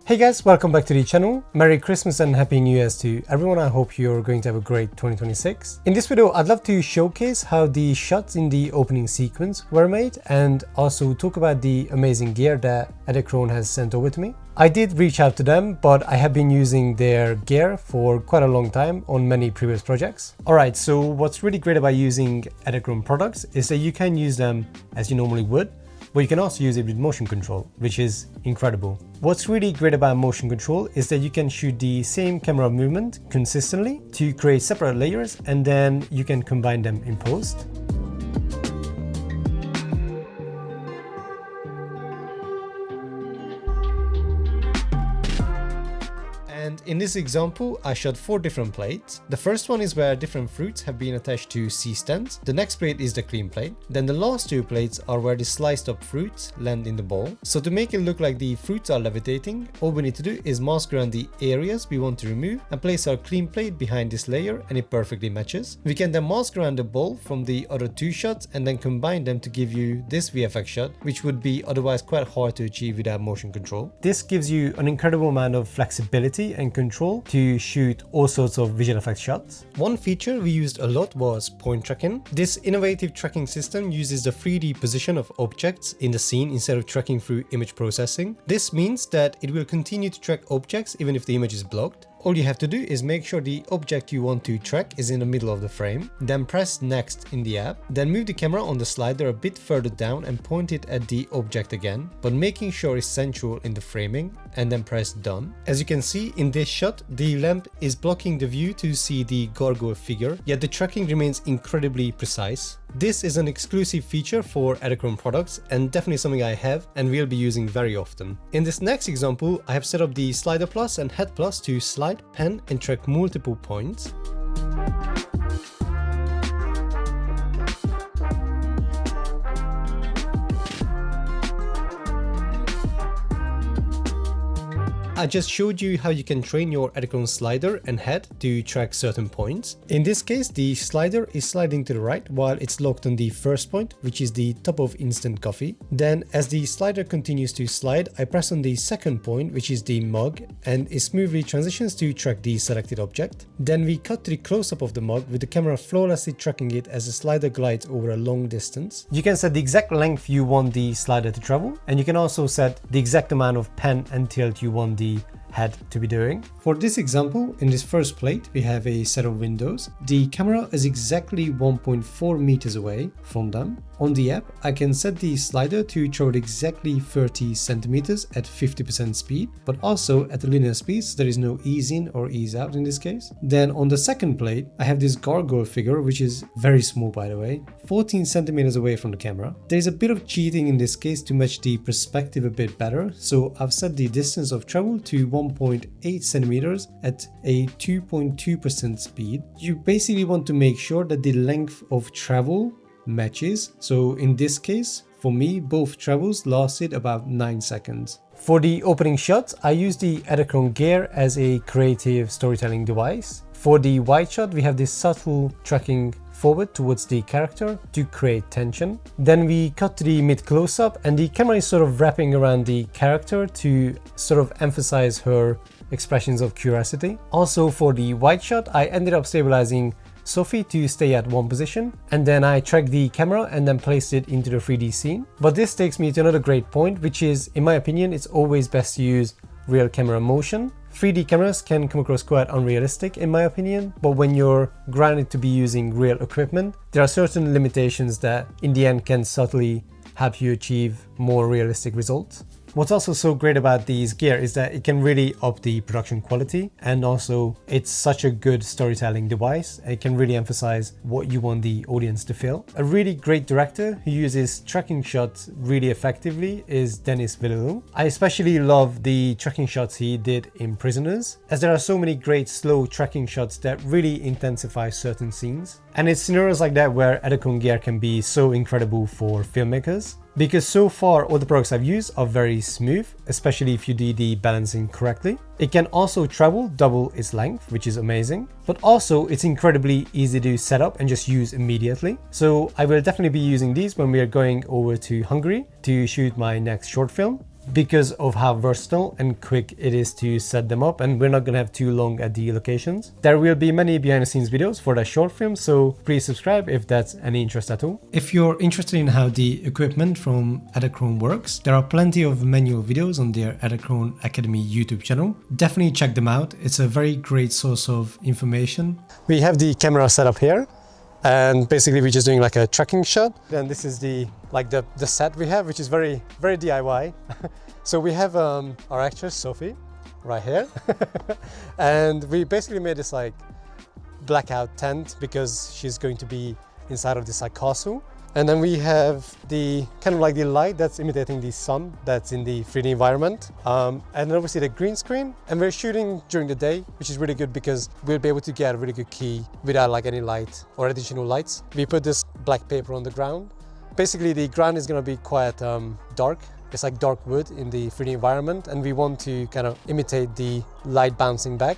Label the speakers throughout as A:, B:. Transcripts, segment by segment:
A: Hey guys, welcome back to the channel. Merry Christmas and Happy New Year's to everyone. I hope you're going to have a great 2026. In this video, I'd love to showcase how the shots in the opening sequence were made and also talk about the amazing gear that Edelkrone has sent over to me. I did reach out to them, but I have been using their gear for quite a long time on many previous projects. Alright, so what's really great about using Edelkrone products is that you can use them as you normally would, but you can also use it with motion control, which is incredible. What's really great about motion control is that you can shoot the same camera movement consistently to create separate layers, and then you can combine them in post. And in this example, I shot 4 different plates. The first one is where different fruits have been attached to C-stands. The next plate is the clean plate. Then the last 2 plates are where the sliced up fruits land in the bowl. So to make it look like the fruits are levitating, all we need to do is mask around the areas we want to remove and place our clean plate behind this layer, and it perfectly matches. We can then mask around the bowl from the other 2 shots and then combine them to give you this VFX shot, which would be otherwise quite hard to achieve without motion control. This gives you an incredible amount of flexibility and control to shoot all sorts of visual effects shots. One feature we used a lot was point tracking. This innovative tracking system uses the 3D position of objects in the scene instead of tracking through image processing. This means that it will continue to track objects even if the image is blocked. All you have to do is make sure the object you want to track is in the middle of the frame, then press next in the app, then move the camera on the slider a bit further down and point it at the object again, but making sure it's central in the framing, and then press done. As you can see in this shot, the lamp is blocking the view to see the gargoyle figure, yet the tracking remains incredibly precise. This is an exclusive feature for Edelkrone products and definitely something I have and will be using very often. In this next example, I have set up the SliderPlus and HeadPlus to slide, pan and track multiple points. I just showed you how you can train your Edelkrone slider and head to track certain points. In this case, the slider is sliding to the right while it's locked on the first point, which is the top of instant coffee. Then as the slider continues to slide, I press on the second point, which is the mug, and it smoothly transitions to track the selected object. Then we cut to the close-up of the mug with the camera flawlessly tracking it as the slider glides over a long distance. You can set the exact length you want the slider to travel, and you can also set the exact amount of pan and tilt you want the head to be doing. For this example, in this first plate, we have a set of windows. The camera is exactly 1.4 meters away from them. On the app, I can set the slider to travel exactly 30 centimeters at 50% speed, but also at the linear speed, so there is no ease in or ease out in this case. Then on the second plate, I have this gargoyle figure, which is very small by the way, 14 centimeters away from the camera. There is a bit of cheating in this case to match the perspective a bit better, so I've set the distance of travel to 1.8 centimeters at a 2.2% speed. You basically want to make sure that the length of travel matches. So in this case, for me, both travels lasted about 9 seconds. For the opening shots, I used the Edelkrone gear as a creative storytelling device. For the wide shot, we have this subtle tracking forward towards the character to create tension. Then we cut to the mid close-up and the camera is sort of wrapping around the character to sort of emphasize her expressions of curiosity. Also for the wide shot, I ended up stabilizing Sophie to stay at one position, and then I tracked the camera and then placed it into the 3D scene. But this takes me to another great point, which is, in my opinion, it's always best to use real camera motion. 3D cameras can come across quite unrealistic in my opinion, but when you're grounded to be using real equipment, there are certain limitations that in the end can subtly help you achieve more realistic results. What's also so great about these gear is that it can really up the production quality, and also it's such a good storytelling device. It can really emphasize what you want the audience to feel. A really great director who uses tracking shots really effectively is Denis Villeneuve. I especially love the tracking shots he did in Prisoners, as there are so many great slow tracking shots that really intensify certain scenes. And it's scenarios like that where Edelkrone gear can be so incredible for filmmakers. Because so far all the products I've used are very smooth, especially if you do the balancing correctly. It can also travel double its length, which is amazing, but also it's incredibly easy to set up and just use immediately. So I will definitely be using these when we are going over to Hungary to shoot my next short film. because of how versatile and quick it is to set them up, and we're not gonna have too long at the locations. There will be many behind the scenes videos for that short film, so please subscribe if that's any interest at all. If you're interested in how the equipment from Edelkrone works, there are plenty of manual videos on their Edelkrone Academy YouTube channel. Definitely check them out. It's a very great source of information. We have the camera set up here, and basically we're just doing like a tracking shot. Then this is the set we have, which is very DIY. So we have our actress Sophie right here, and we basically made this like blackout tent because she's going to be inside of this like castle. And then we have the kind of like the light that's imitating the sun that's in the 3D environment. And then obviously the green screen. And we're shooting during the day, which is really good because we'll be able to get a really good key without like any light or additional lights. We put this black paper on the ground. Basically the ground is going to be quite dark. It's like dark wood in the 3D environment, and we want to kind of imitate the light bouncing back.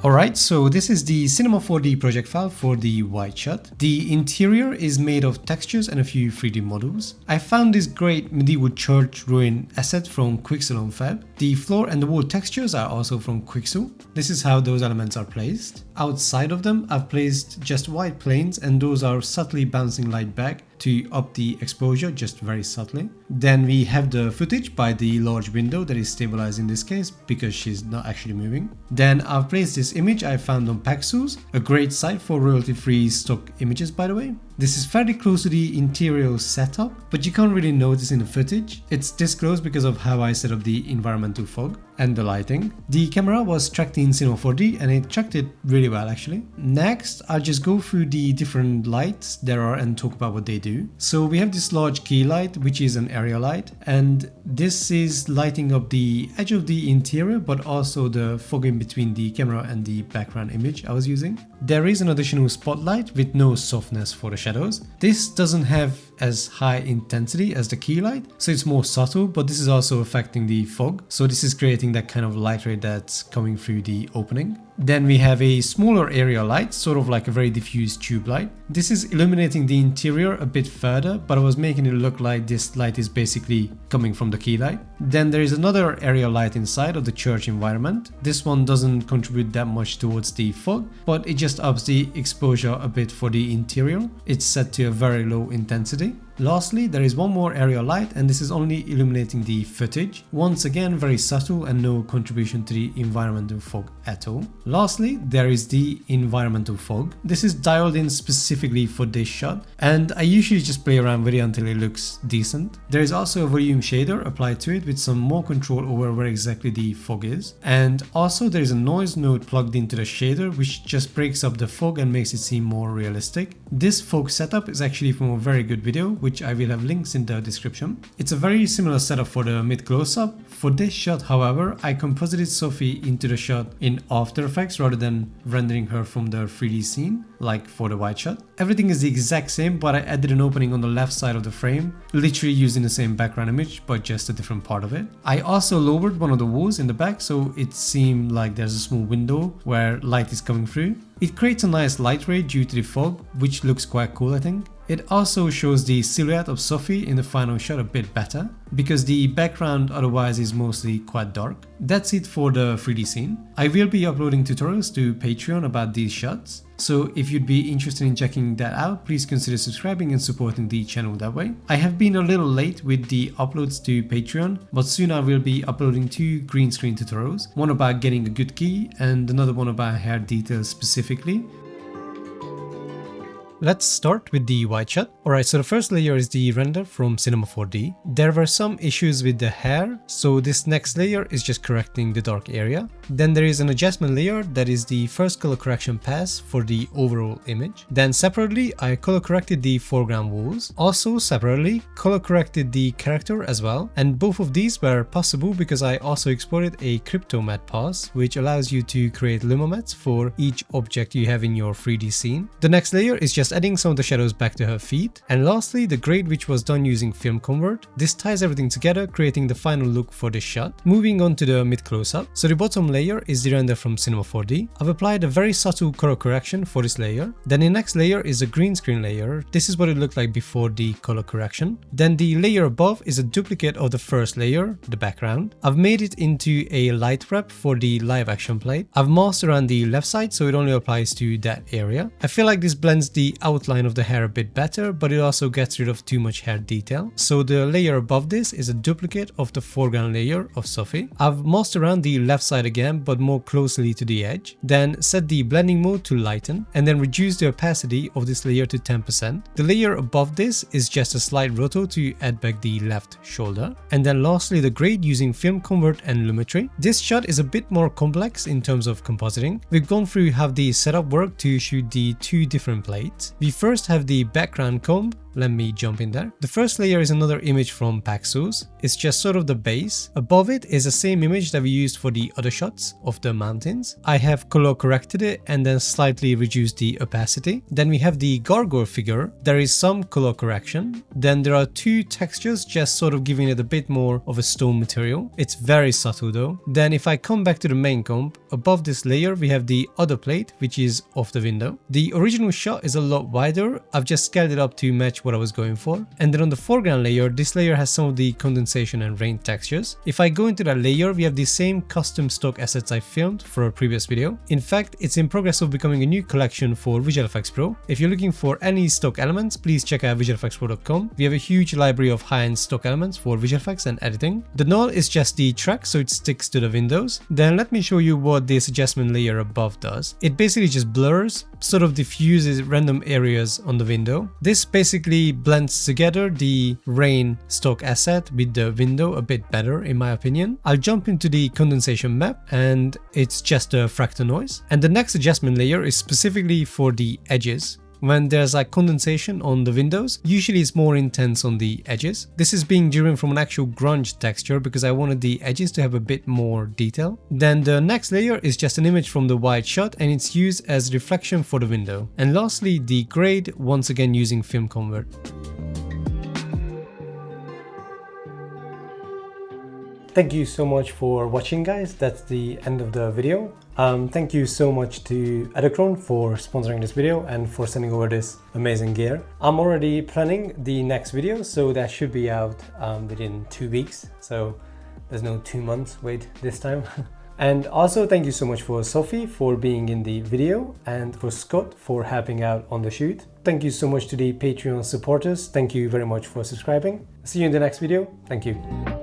A: Alright, so this is the Cinema 4D project file for the wide shot. The interior is made of textures and a few 3D models. I found this great medieval church ruin asset from Quixel on Fab. The floor and the wall textures are also from Quixel. This is how those elements are placed. Outside of them, I've placed just white planes, and those are subtly bouncing light back to up the exposure just very subtly. Then we have the footage by the large window that is stabilized in this case because she's not actually moving. Then I've placed this image I found on Paxos, a great site for royalty-free stock images by the way. This is fairly close to the interior setup, but you can't really notice in the footage. It's this close because of how I set up the environmental fog and the lighting. The camera was tracked in Cinema 4D and it tracked it really well actually. Next, I'll just go through the different lights there are and talk about what they do. So we have this large key light, which is an area light, and this is lighting up the edge of the interior, but also the fog in between the camera and the background image I was using. There is an additional spotlight with no softness for the shadows. This doesn't have as high intensity as the key light, so it's more subtle, but this is also affecting the fog. So this is creating that kind of light ray that's coming through the opening. Then we have a smaller area light, sort of like a very diffuse tube light. This is illuminating the interior a bit further, but I was making it look like this light is basically coming from the key light. Then there is another area light inside of the church environment. This one doesn't contribute that much towards the fog, but it just ups the exposure a bit for the interior. It's set to a very low intensity. Lastly, there is one more area light, and this is only illuminating the footage. Once again, very subtle and no contribution to the environmental fog at all. Lastly, there is the environmental fog. This is dialed in specifically for this shot, and I usually just play around with it until it looks decent. There is also a volume shader applied to it with some more control over where exactly the fog is. And also there is a noise node plugged into the shader, which just breaks up the fog and makes it seem more realistic. This fog setup is actually from a very good video, which I will have links in the description. It's a very similar setup for the mid close-up. For this shot, however, I composited Sophie into the shot in After Effects rather than rendering her from the 3D scene, like for the wide shot. Everything is the exact same, but I added an opening on the left side of the frame, literally using the same background image, but just a different part of it. I also lowered one of the walls in the back, so it seemed like there's a small window where light is coming through. It creates a nice light ray due to the fog, which looks quite cool I think. It also shows the silhouette of Sophie in the final shot a bit better, because the background otherwise is mostly quite dark. That's it for the 3D scene. I will be uploading tutorials to Patreon about these shots, so if you'd be interested in checking that out, please consider subscribing and supporting the channel that way. I have been a little late with the uploads to Patreon, but soon I will be uploading 2 green screen tutorials, one about getting a good key and another one about hair details specifically. Let's start with the wide shot. Alright, so the first layer is the render from Cinema 4D. There were some issues with the hair, so this next layer is just correcting the dark area. Then there is an adjustment layer that is the first color correction pass for the overall image. Then separately, I color corrected the foreground walls. Also separately, color corrected the character as well. And both of these were possible because I also exported a crypto matte pass, which allows you to create luma mattes for each object you have in your 3D scene. The next layer is just just adding some of the shadows back to her feet. And lastly, the grade, which was done using film convert. This ties everything together, creating the final look for this shot. Moving on to the mid close-up. So the bottom layer is the render from Cinema 4D. I've applied a very subtle color correction for this layer. Then the next layer is a green screen layer. This is what it looked like before the color correction. Then the layer above is a duplicate of the first layer, the background. I've made it into a light wrap for the live action plate. I've masked around the left side so it only applies to that area. I feel like this blends the outline of the hair a bit better, but it also gets rid of too much hair detail. So the layer above this is a duplicate of the foreground layer of Sophie. I've masked around the left side again, but more closely to the edge. Then set the blending mode to lighten and then reduce the opacity of this layer to 10%. The layer above this is just a slight roto to add back the left shoulder. And then lastly, the grade using film convert and lumetri. This shot is a bit more complex in terms of compositing. We've gone through how the setup worked to shoot the two different plates. We first have the background comb. Let me jump in there. The first layer is another image from Paxos. It's just sort of the base. Above it is the same image that we used for the other shots of the mountains. I have color corrected it and then slightly reduced the opacity. Then we have the gargoyle figure. There is some color correction. Then there are two textures just sort of giving it a bit more of a stone material. It's very subtle though. Then if I come back to the main comb, above this layer we have the other plate, which is off the window. The original shot is a lot wider. I've just scaled it up to match what I was going for. And then on the foreground layer, this layer has some of the condensation and rain textures. If I go into that layer, we have the same custom stock assets I filmed for a previous video. In fact, it's in progress of becoming a new collection for Visual Effects Pro. If you're looking for any stock elements, please check out visualeffectspro.com. We have a huge library of high-end stock elements for visual effects and editing. The null is just the track, so it sticks to the windows. Then let me show you what this adjustment layer above does. It basically just blurs, sort of diffuses random areas on the window. This basically blends together the rain stock asset with the window a bit better in my opinion. I'll jump into the condensation map and it's just a fractal noise. And the next adjustment layer is specifically for the edges. When there's like condensation on the windows, usually it's more intense on the edges. This is being driven from an actual grunge texture because I wanted the edges to have a bit more detail. Then the next layer is just an image from the wide shot and it's used as reflection for the window. And lastly, the grade, once again using film convert. Thank you so much for watching, guys. That's the end of the video. Thank you so much to Edelkrone for sponsoring this video and for sending over this amazing gear. I'm already planning the next video, so that should be out within 2 weeks. So there's no 2 months wait this time. And also thank you so much for Sophie for being in the video and for Scott for helping out on the shoot. Thank you so much to the Patreon supporters. Thank you very much for subscribing. See you in the next video. Thank you.